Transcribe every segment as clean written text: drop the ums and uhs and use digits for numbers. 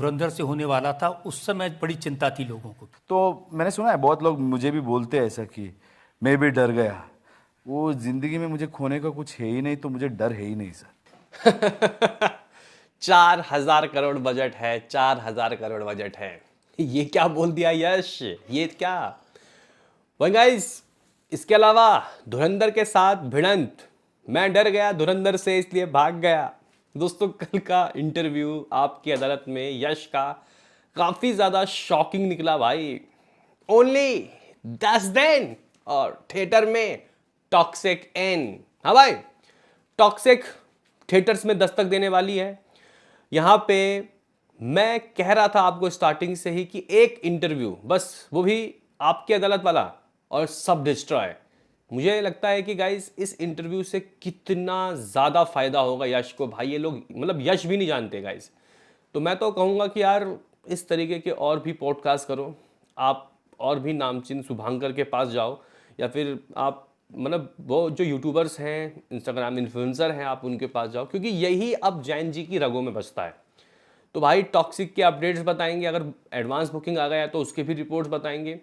धुरंधर से होने वाला था, उस समय बड़ी चिंता थी लोगों को। तो मैंने सुना है बहुत लोग मुझे भी बोलते हैं ऐसा कि मैं भी डर गया। वो जिंदगी में मुझे खोने का कुछ है ही नहीं, तो मुझे डर है ही नहीं सर। 4,000 करोड़ बजट है, 4,000 करोड़ बजट है। ये क्या बोल दिया यश, ये क्या। वही गाइस, इसके अलावा धुरंधर के साथ भिड़ंत, मैं डर गया धुरंधर से इसलिए भाग गया। दोस्तों कल का इंटरव्यू आपकी अदालत में यश का काफी ज्यादा शॉकिंग निकला भाई। ओनली 10 दिन और थिएटर में टॉक्सिक एन। हाँ भाई, टॉक्सिक थिएटर्स में दस्तक देने वाली है। यहां पे मैं कह रहा था आपको स्टार्टिंग से ही कि एक इंटरव्यू बस, वो भी आपकी अदालत वाला, और सब डिस्ट्रॉय। मुझे लगता है कि गाइस इस इंटरव्यू से कितना ज्यादा फायदा होगा यश को भाई। ये लोग मतलब यश भी नहीं जानते गाइस। तो मैं तो कहूंगा कि यार इस तरीके के और भी पॉडकास्ट करो आप, और भी नामचीन शुभांकर के पास जाओ, या फिर आप मतलब वो जो यूट्यूबर्स हैं, इंस्टाग्राम इन्फ्लुएंसर हैं, आप उनके पास जाओ, क्योंकि यही अब जैन जी की रगों में बसता है। तो भाई टॉक्सिक के अपडेट्स बताएंगे, अगर एडवांस बुकिंग आ गया तो उसके भी रिपोर्ट्स बताएंगे,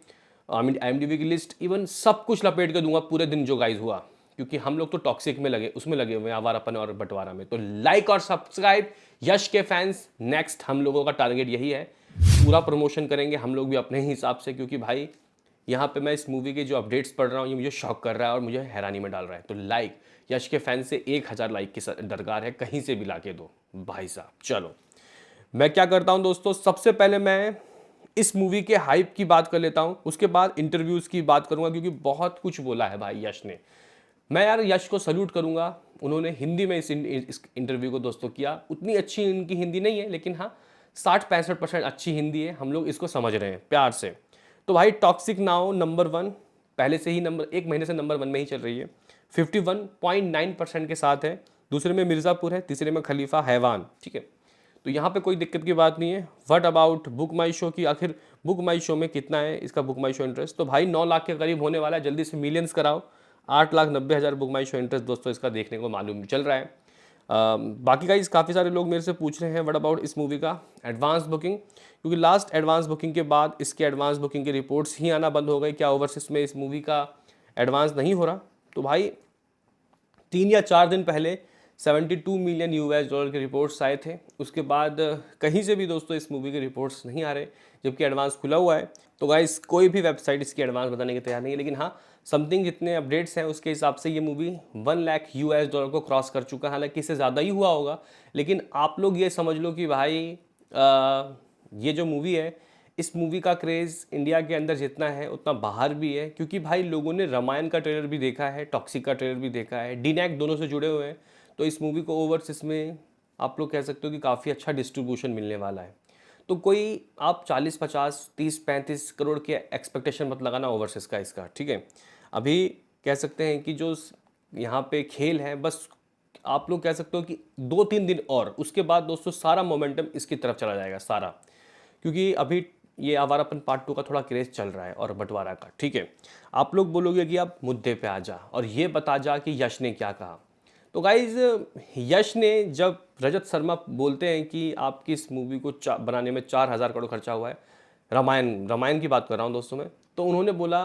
IMDb की लिस्ट, इवन सब कुछ लपेट के दूंगा पूरे दिन जो गाइस हुआ, क्योंकि हम लोग तो टॉक्सिक में लगे, उसमें लगे हुए हैं, आवारापन और बंटवारा में। तो लाइक और सब्सक्राइब यश के फैंस। नेक्स्ट हम लोगों का टारगेट यही है, पूरा प्रमोशन करेंगे हम लोग भी अपने ही हिसाब से, क्योंकि भाई यहाँ पे मैं इस मूवी के जो अपडेट्स पढ़ रहा हूँ ये मुझे शॉक कर रहा है और मुझे हैरानी में डाल रहा है। तो लाइक, यश के फैंस से 1,000 लाइक की दरकार है, कहीं से भी लाके दो भाई साहब। चलो मैं क्या करता हूं दोस्तों, सबसे पहले मैं इस मूवी के हाइप की बात कर लेता हूं, उसके बाद इंटरव्यूज की बात करूंगा, क्योंकि बहुत कुछ बोला है भाई यश ने। मैं यार यश को सल्यूट करूंगा, उन्होंने हिंदी में इस इंटरव्यू को दोस्तों किया। उतनी अच्छी इनकी हिंदी नहीं है, लेकिन हाँ 60-65% अच्छी हिंदी है, हम लोग इसको समझ रहे हैं प्यार से। तो भाई टॉक्सिक नाउ नंबर 1, पहले से ही नंबर 1 महीने से नंबर 1 में ही चल रही है, 51.9% के साथ है। दूसरे में मिर्ज़ापुर है, तीसरे में खलीफा हैवान। ठीक है, तो यहाँ पे कोई दिक्कत की बात नहीं है। What about book my show की, आखिर बुक माई शो में कितना है इसका बुक माई शो इंटरेस्ट? तो भाई 9 लाख के करीब होने वाला है, जल्दी से मिलियंस कराओ। 8,90,000 बुक माई शो इंटरेस्ट दोस्तों इसका देखने को मालूम चल रहा है। बाकी गाइस काफ़ी सारे लोग मेरे से पूछ रहे हैं व्हाट अबाउट इस मूवी का एडवांस बुकिंग, क्योंकि लास्ट एडवांस बुकिंग के बाद इसके एडवांस बुकिंग की रिपोर्ट्स ही आना बंद हो गई। क्या ओवरसीज में इस मूवी का एडवांस नहीं हो रहा? तो भाई 3 या 4 दिन पहले 72 मिलियन US डॉलर के रिपोर्ट्स आए थे, उसके बाद कहीं से भी दोस्तों इस मूवी के रिपोर्ट्स नहीं आ रहे, जबकि एडवांस खुला हुआ है। तो गाइस कोई भी वेबसाइट इसकी एडवांस बताने के तैयार नहीं है, लेकिन हाँ समथिंग जितने अपडेट्स हैं उसके हिसाब से ये मूवी 1 लाख US डॉलर को क्रॉस कर चुका है। हालांकि इससे ज़्यादा ही हुआ होगा, लेकिन आप लोग ये समझ लो कि भाई ये जो मूवी है, इस मूवी का क्रेज़ इंडिया के अंदर जितना है उतना बाहर भी है, क्योंकि भाई लोगों ने रामायण का ट्रेलर भी देखा है, टॉक्सिक का ट्रेलर भी देखा है, डीनैक दोनों से जुड़े हुए हैं। तो इस मूवी को ओवरसीज में आप लोग कह सकते हो कि काफ़ी अच्छा डिस्ट्रीब्यूशन मिलने वाला है। तो कोई आप 40, 50, 30, 35 करोड़ के एक्सपेक्टेशन मत लगाना ओवरसीज का इसका। ठीक है, अभी कह सकते हैं कि जो यहाँ पे खेल है, बस आप लोग कह सकते हो कि 2-3 दिन और, उसके बाद दोस्तों सारा मोमेंटम इसकी तरफ चला जाएगा सारा, क्योंकि अभी ये आवारापन पार्ट 2 का थोड़ा क्रेज चल रहा है और बंटवारा का। ठीक है, आप लोग बोलोगे कि आप मुद्दे पे आ जा और ये बता जा कि यश ने क्या कहा। तो गाइज यश ने, जब रजत शर्मा बोलते हैं कि आपकी इस मूवी को बनाने में 4,000 करोड़ खर्चा हुआ है, रामायण की बात कर रहा हूँ दोस्तों मैं, तो उन्होंने बोला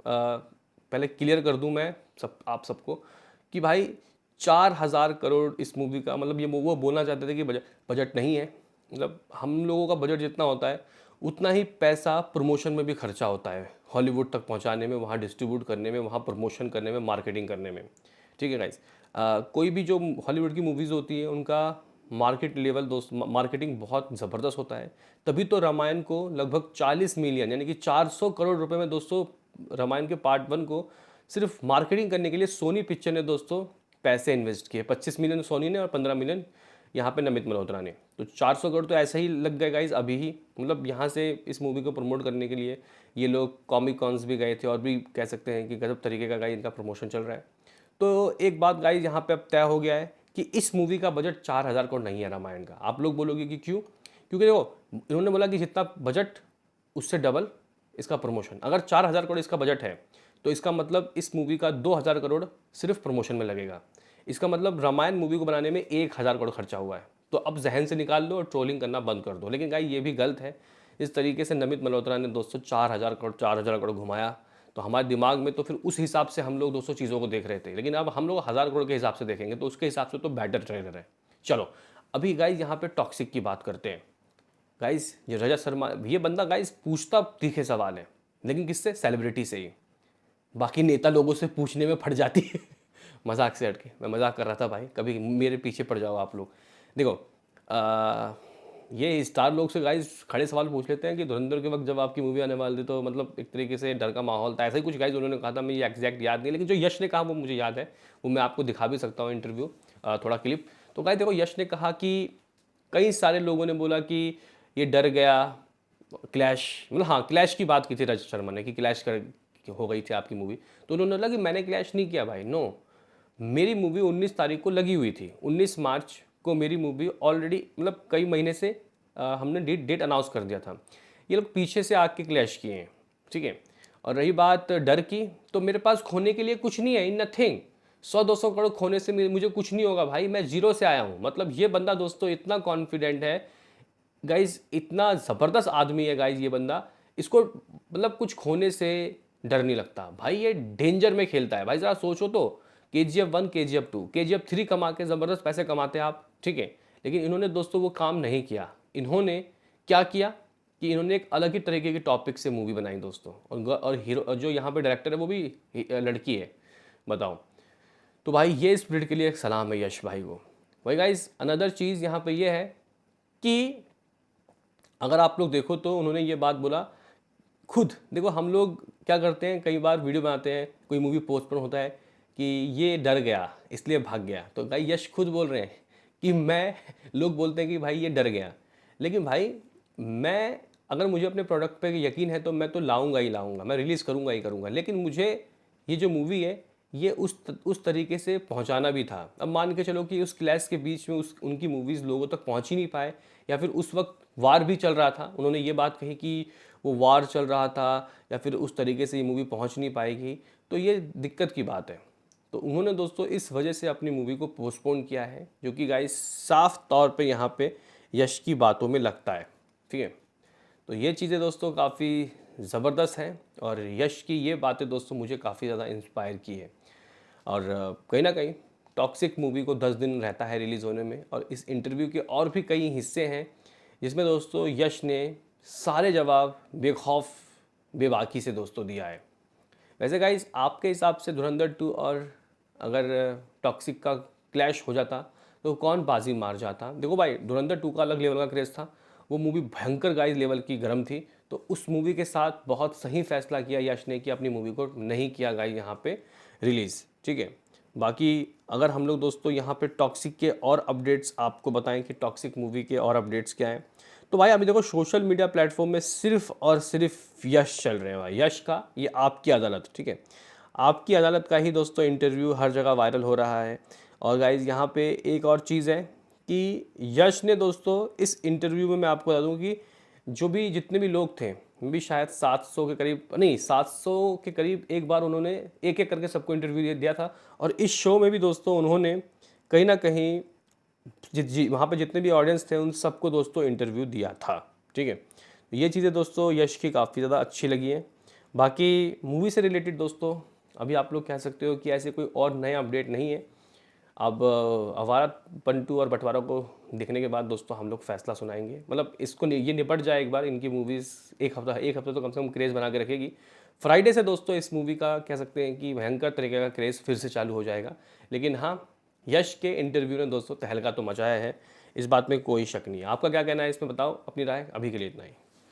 पहले क्लियर कर दूं मैं आप सबको कि भाई 4,000 करोड़ इस मूवी का मतलब, ये वो बोलना चाहते थे कि बजट नहीं है। मतलब हम लोगों का बजट जितना होता है उतना ही पैसा प्रमोशन में भी खर्चा होता है, हॉलीवुड तक पहुंचाने में, वहाँ डिस्ट्रीब्यूट करने में, वहाँ प्रमोशन करने में, मार्केटिंग करने में। ठीक है गाइस, कोई भी जो हॉलीवुड की मूवीज़ होती है उनका मार्केट लेवल मार्केटिंग बहुत ज़बरदस्त होता है। तभी तो रामायण को लगभग 40 मिलियन यानी कि 400 करोड़ रुपए में दोस्तों रामायण के पार्ट 1 को सिर्फ मार्केटिंग करने के लिए सोनी पिक्चर ने दोस्तों पैसे इन्वेस्ट किए। 25 मिलियन सोनी ने और 15 मिलियन यहाँ पे नमित मल्होत्रा ने। तो 400 करोड़ तो ऐसे ही लग गए गाइज अभी ही। मतलब यहाँ से इस मूवी को प्रमोट करने के लिए ये लोग कॉमिक कॉन्स भी गए थे और भी कह सकते हैं कि गजब तरीके का गाइज इनका प्रमोशन चल रहा है। तो एक बात गाइज यहाँ पे अब तय हो गया है कि इस मूवी का बजट 4,000 करोड़ नहीं है रामायण का। आप लोग बोलोगे कि क्यों? क्योंकि देखो इन्होंने बोला कि जितना बजट उससे डबल इसका प्रमोशन। अगर 4,000 करोड़ इसका बजट है तो इसका मतलब इस मूवी का 2,000 करोड़ सिर्फ प्रमोशन में लगेगा। इसका मतलब रामायण मूवी को बनाने में 1,000 करोड़ खर्चा हुआ है। तो अब जहन से निकाल लो और ट्रोलिंग करना बंद कर दो। लेकिन गाइस ये भी गलत है। इस तरीके से नमित मल्होत्रा ने दोस्तों 4,000 करोड़ घुमाया, तो हमारे दिमाग में तो फिर उस हिसाब से हम लोग दोस्तों चीज़ों को देख रहे थे। लेकिन अब हम लोग 1,000 करोड़ के हिसाब से देखेंगे तो उसके हिसाब से तो बैटर ट्रेलर है। चलो अभी गाइस यहाँ पे टॉक्सिक की बात करते हैं। गाइस ये रजत शर्मा, ये बंदा गाइस पूछता तीखे सवाल है, लेकिन किससे? सेलिब्रिटी से ही। बाकी नेता लोगों से पूछने में फट जाती है। मजाक से हटके, मैं मजाक कर रहा था भाई, कभी मेरे पीछे पड़ जाओ आप लोग। देखो ये स्टार लोग से गाइस खड़े सवाल पूछ लेते हैं कि धुरंधर के वक्त जब आपकी मूवी आने वाली थी तो मतलब एक तरीके से डर का माहौल था, ऐसा ही कुछ गाइस उन्होंने कहा था। मैं ये एग्जैक्ट याद नहीं, लेकिन जो यश ने कहा वो मुझे याद है, वो मैं आपको दिखा भी सकता हूँ इंटरव्यू, थोड़ा क्लिप। तो गाइस देखो, यश ने कहा कि कई सारे लोगों ने बोला कि ये डर गया, क्लैश, मतलब हाँ क्लैश की बात की थी रजत शर्मा ने कि क्लैश कर हो गई थी आपकी मूवी। तो उन्होंने बोला कि मैंने क्लैश नहीं किया भाई, नो, मेरी मूवी 19 तारीख को लगी हुई थी। 19 मार्च को मेरी मूवी ऑलरेडी, मतलब कई महीने से हमने डेट अनाउंस कर दिया था। ये लोग पीछे से आके क्लैश किए हैं, ठीक है। और रही बात डर की, तो मेरे पास खोने के लिए कुछ नहीं है, इन नथिंग। 100-200 करोड़ खोने से मुझे कुछ नहीं होगा भाई, मैं जीरो से आया हूँ। मतलब ये बंदा दोस्तों इतना कॉन्फिडेंट है गाइज, इतना ज़बरदस्त आदमी है गाइज ये बंदा, इसको मतलब कुछ खोने से डर नहीं लगता भाई। ये डेंजर में खेलता है भाई। ज़रा सोचो तो, KGF 1, KGF 2, KGF 3 कमा के ज़बरदस्त पैसे कमाते हैं आप, ठीक है। लेकिन इन्होंने दोस्तों वो काम नहीं किया। इन्होंने क्या किया कि इन्होंने एक अलग ही तरीके के टॉपिक से मूवी बनाई दोस्तों। और हीरो जो यहाँ पे डायरेक्टर है वो भी लड़की है, बताओ। तो भाई ये स्पिरिट के लिए एक सलाम है यश भाई को। भाई गाइज अनदर चीज़ यहाँ पे ये है कि अगर आप लोग देखो तो उन्होंने ये बात बोला खुद। देखो हम लोग क्या करते हैं, कई बार वीडियो बनाते हैं, कोई मूवी पोस्टपोन होता है कि ये डर गया इसलिए भाग गया, तो भाई यश खुद बोल रहे हैं कि मैं, लोग बोलते हैं कि भाई ये डर गया, लेकिन भाई मैं, अगर मुझे अपने प्रोडक्ट पे यकीन है तो मैं तो लाऊंगा ही लाऊंगा, मैं रिलीज़ करूंगा ही करूंगा। लेकिन मुझे ये जो मूवी है ये उस तरीके से पहुंचाना भी था। अब मान के चलो कि उस क्लैश के बीच में उनकी मूवीज़ लोगों तक पहुंच ही नहीं पाए, या फिर उस वक्त वार भी चल रहा था। उन्होंने ये बात कही कि वो वार चल रहा था, या फिर उस तरीके से ये मूवी पहुंच नहीं पाएगी, तो ये दिक्कत की बात है। तो उन्होंने दोस्तों इस वजह से अपनी मूवी को पोस्टपोन किया है, जो कि गाइस साफ तौर पे यहाँ पे यश की बातों में लगता है, ठीक है। तो ये चीज़ें दोस्तों काफ़ी ज़बरदस्त हैं, और यश की ये बातें दोस्तों मुझे काफ़ी ज़्यादा इंस्पायर की है। और कहीं ना कहीं टॉक्सिक मूवी को 10 दिन रहता है रिलीज़ होने में, और इस इंटरव्यू के और भी कई हिस्से हैं जिसमें दोस्तों यश ने सारे जवाब बेखौफ बेबाकी से दोस्तों दिया है। वैसे गाइस आपके हिसाब से धुरंधर 2 और अगर टॉक्सिक का क्लैश हो जाता तो कौन बाजी मार जाता? देखो भाई, धुरंधर 2 का अलग लेवल का क्रेज़ था, वो मूवी भयंकर गाइस लेवल की गर्म थी। तो उस मूवी के साथ बहुत सही फैसला किया यश ने कि अपनी मूवी को नहीं किया गाइस यहाँ पे रिलीज़, ठीक है। बाकी अगर हम लोग दोस्तों यहाँ पे टॉक्सिक के और अपडेट्स आपको बताएं कि टॉक्सिक मूवी के और अपडेट्स क्या हैं, तो भाई अभी देखो सोशल मीडिया प्लेटफॉर्म में सिर्फ और सिर्फ यश चल रहे हैं भाई। यश का ये आपकी अदालत, ठीक है, आपकी अदालत का ही दोस्तों इंटरव्यू हर जगह वायरल हो रहा है। और गाइज यहाँ पे एक और चीज़ है कि यश ने दोस्तों इस इंटरव्यू में, मैं आपको बता दूँ कि जो भी जितने भी लोग थे, भी शायद 700 के करीब, नहीं 700 के करीब, एक बार उन्होंने एक एक करके सबको इंटरव्यू दिया था। और इस शो में भी दोस्तों उन्होंने कहीं ना कहीं वहाँ पे जितने भी ऑडियंस थे उन सबको दोस्तों इंटरव्यू दिया था, ठीक है। ये चीज़ें दोस्तों यश की काफ़ी ज़्यादा अच्छी लगी हैं। बाकी मूवी से रिलेटेड दोस्तों अभी आप लोग कह सकते हो कि ऐसे कोई और नया अपडेट नहीं है। अब आवारापन 2 और बंटवारा को देखने के बाद दोस्तों हम लोग फैसला सुनाएंगे। मतलब इसको ये निपट जाए एक बार, इनकी मूवीज़ एक हफ्ता तो कम से कम क्रेज़ बना के रखेगी। फ्राइडे से दोस्तों इस मूवी का कह सकते हैं कि भयंकर तरीके का क्रेज़ फिर से चालू हो जाएगा। लेकिन हाँ, यश के इंटरव्यू ने दोस्तों तहलका तो मचाया है, इस बात में कोई शक नहीं है। आपका क्या कहना है इसमें बताओ अपनी राय। अभी के लिए इतना ही।